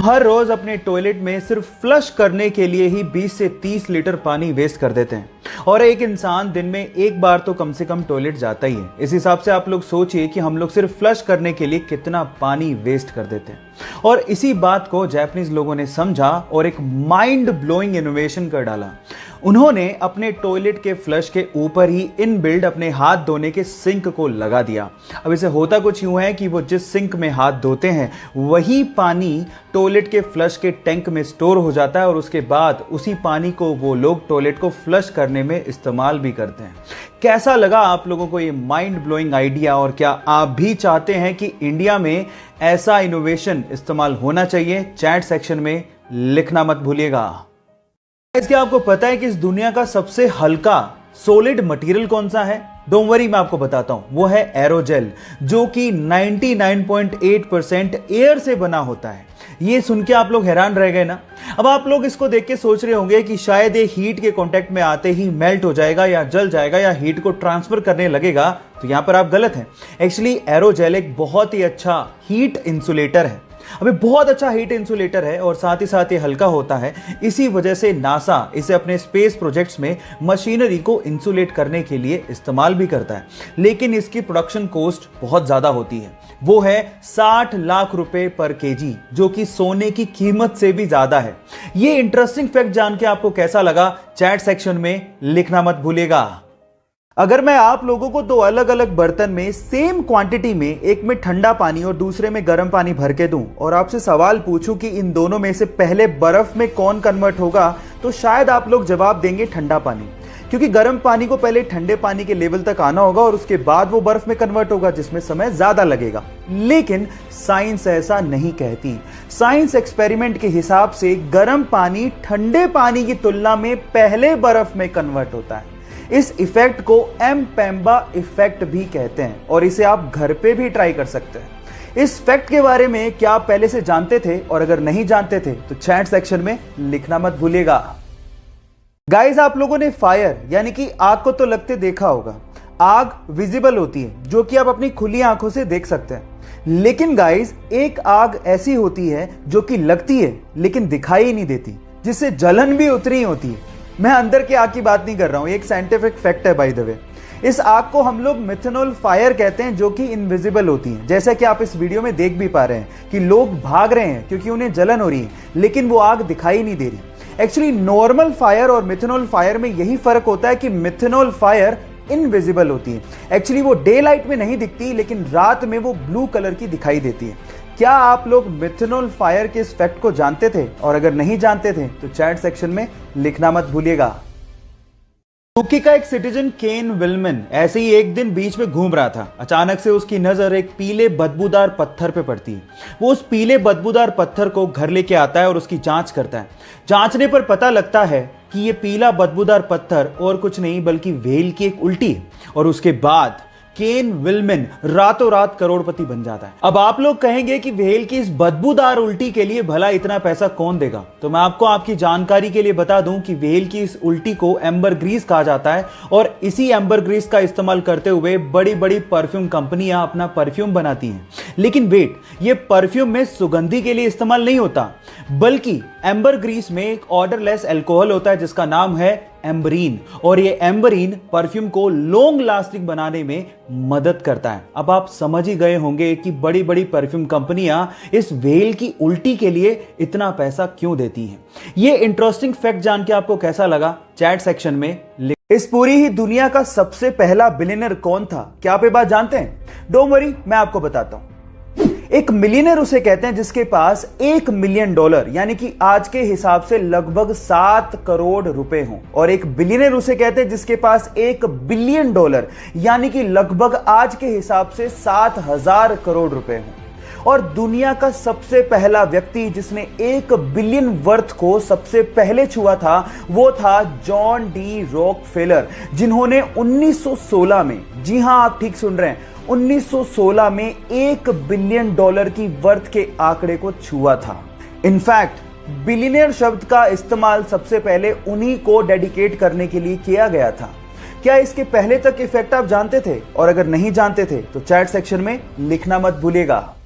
हर रोज अपने टॉयलेट में सिर्फ फ्लश करने के लिए ही 20 से 30 लीटर पानी वेस्ट कर देते हैं और एक इंसान दिन में एक बार तो कम से कम टॉयलेट जाता ही है। इस हिसाब से आप लोग सोचिए कि हम लोग सिर्फ फ्लश करने के लिए कितना पानी वेस्ट कर देते हैं। और इसी बात को जापानीज लोगों ने समझा और एक माइंड ब्लोइंग इनोवेशन कर डाला। उन्होंने अपने टॉयलेट के फ्लश के ऊपर ही इनबिल्ड अपने हाथ धोने के सिंक को लगा दिया। अब इसे होता कुछ यूं है कि वो जिस सिंक में हाथ धोते हैं वही पानी टॉयलेट के फ्लश के टैंक में स्टोर हो जाता है और उसके बाद उसी पानी को वो लोग टॉयलेट को फ्लश करने में इस्तेमाल भी करते हैं। कैसा लगा आप लोगों को ये माइंड ब्लोइंग आइडिया? और क्या आप भी चाहते हैं कि इंडिया में ऐसा इनोवेशन इस्तेमाल होना चाहिए? चैट सेक्शन में लिखना मत भूलिएगा। क्या आपको पता है कि इस दुनिया का सबसे हल्का सॉलिड मटेरियल कौन सा है? डोंट वरी, मैं आपको बताता हूं। वो है एरोजेल, जो कि 99.8% एयर से बना होता है। ये सुन के आप लोग हैरान रह गए ना? अब आप लोग इसको देख के सोच रहे होंगे कि शायद ये हीट के कांटेक्ट में आते ही मेल्ट हो जाएगा या जल जाएगा या हीट को ट्रांसफर करने लगेगा। तो यहां पर आप गलत हैं। एक्चुअली एरोजेल एक बहुत ही अच्छा हीट इंसुलेटर है। अभी बहुत अच्छा हीट इंसुलेटर है और साथ ही हल्का होता है। इसी वजह से नासा इसे अपने स्पेस प्रोजेक्ट्स में मशीनरी को इंसुलेट करने के लिए इस्तेमाल भी करता है। लेकिन इसकी प्रोडक्शन कॉस्ट बहुत ज्यादा होती है। वो है 60 लाख रुपए पर केजी, जो कि सोने की कीमत से भी ज्यादा है। ये इंटरेस्टिंग फैक्ट जान के आपको कैसा लगा? चैट सेक्शन में लिखना मत भूलिएगा। अगर मैं आप लोगों को दो अलग अलग बर्तन में सेम क्वांटिटी में, एक में ठंडा पानी और दूसरे में गर्म पानी भर के दूं और आपसे सवाल पूछूं कि इन दोनों में से पहले बर्फ में कौन कन्वर्ट होगा, तो शायद आप लोग जवाब देंगे ठंडा पानी, क्योंकि गर्म पानी को पहले ठंडे पानी के लेवल तक आना होगा और उसके बाद वो बर्फ में कन्वर्ट होगा, जिसमें समय ज्यादा लगेगा। लेकिन साइंस ऐसा नहीं कहती। साइंस एक्सपेरिमेंट के हिसाब से गर्म पानी ठंडे पानी की तुलना में पहले बर्फ में कन्वर्ट होता है। इस इफेक्ट को एम्पेम्बा इफेक्ट भी कहते हैं और इसे आप घर पे भी ट्राई कर सकते हैं। इस फैक्ट के बारे में क्या आप पहले से जानते थे? और अगर नहीं जानते थे तो चैट सेक्शन में लिखना मत भूलिएगा। गाइस, आप लोगों ने फायर यानी कि आग को तो लगते देखा होगा। आग विजिबल होती है, जो कि आप अपनी खुली आंखों से देख सकते हैं। लेकिन गाइस, एक आग ऐसी होती है जो कि लगती है लेकिन दिखाई नहीं देती, जिससे जलन भी उतनी होती है। मैं अंदर की आग की बात नहीं कर रहा हूं, एक साइंटिफिक फैक्ट है बाय द वे। इस आग को हम लोग मिथेनॉल फायर कहते हैं, जो कि इनविजिबल होती है। जैसा कि आप इस वीडियो में देख भी पा रहे हैं कि लोग भाग रहे हैं क्योंकि उन्हें जलन हो रही है, लेकिन वो आग दिखाई नहीं दे रही। एक्चुअली नॉर्मल फायर और मिथेनॉल फायर में यही फर्क होता है कि मिथेनॉल फायर इनविजिबल होती है। एक्चुअली वो डे लाइट में नहीं दिखती, लेकिन रात में वो ब्लू कलर की दिखाई देती है। क्या आप लोग मिथेनॉल फायर के इस फैक्ट को जानते थे? और अगर नहीं जानते थे तो चैट सेक्शन में लिखना मत भूलिएगा। यूके का एक सिटीजन केन विलमन ऐसे ही एक दिन बीच में घूम रहा था। अचानक से उसकी नजर एक पीले बदबूदार पत्थर पे पड़ती है। वो उस पीले बदबूदार पत्थर को घर लेके आता है और उसकी जांच करता है। जांचने पर पता लगता है कि ये पीला बदबूदार पत्थर और कुछ नहीं बल्कि व्हेल की एक उल्टी है। और उसके बाद केन विलमन रातों रात करोड़पति बन जाता है। अब आप लोग कहेंगे कि व्हेल की इस बदबूदार उल्टी के लिए भला इतना पैसा कौन देगा? तो मैं आपको आपकी जानकारी के लिए बता दूं कि व्हेल की इस उल्टी को एम्बर ग्रीस कहा जाता है और इसी एम्बर ग्रीस का इस्तेमाल करते हुए बड़ी बड़ी परफ्यूम कंपनियां अपना परफ्यूम बनाती हैं। लेकिन वेट, ये परफ्यूम में सुगंधी के लिए इस्तेमाल नहीं होता, बल्कि एम्बर ग्रीस में एक ऑर्डरलेस अल्कोहल होता है जिसका नाम है एम्बरीन। और ये एम्बरीन परफ्यूम को लॉन्ग लास्टिंग बनाने में मदद करता है। अब आप समझ ही गए होंगे कि बड़ी बड़ी परफ्यूम कंपनियां इस व्हेल की उल्टी के लिए इतना पैसा क्यों देती हैं। ये इंटरेस्टिंग फैक्ट जान के आपको कैसा लगा? चैट सेक्शन में इस पूरी ही दुनिया का सबसे पहला बिलियनर कौन था? क्या आप ये बात जानते हैं? डोंट वरी, मैं आपको बताता हूं। एक मिलियनर उसे कहते हैं जिसके पास $1 मिलियन यानी कि आज के हिसाब से लगभग 7 करोड़ रुपए हों। और एक बिलियनर उसे कहते हैं जिसके पास $1 बिलियन यानी कि लगभग आज के हिसाब से 7,000 करोड़ रुपए हों। और दुनिया का सबसे पहला व्यक्ति जिसने 1 बिलियन वर्थ को सबसे पहले छुआ था, वो था जॉन डी रॉकफेलर, जिन्होंने 1916 में, जी हां आप ठीक सुन रहे हैं, 1916 में $1 बिलियन की वर्थ के आंकड़े को छुआ था। इनफैक्ट बिलियनियर शब्द का इस्तेमाल सबसे पहले उन्हीं को डेडिकेट करने के लिए किया गया था। क्या इसके पहले तक इफेक्ट आप जानते थे? और अगर नहीं जानते थे तो चैट सेक्शन में लिखना मत भूलिएगा।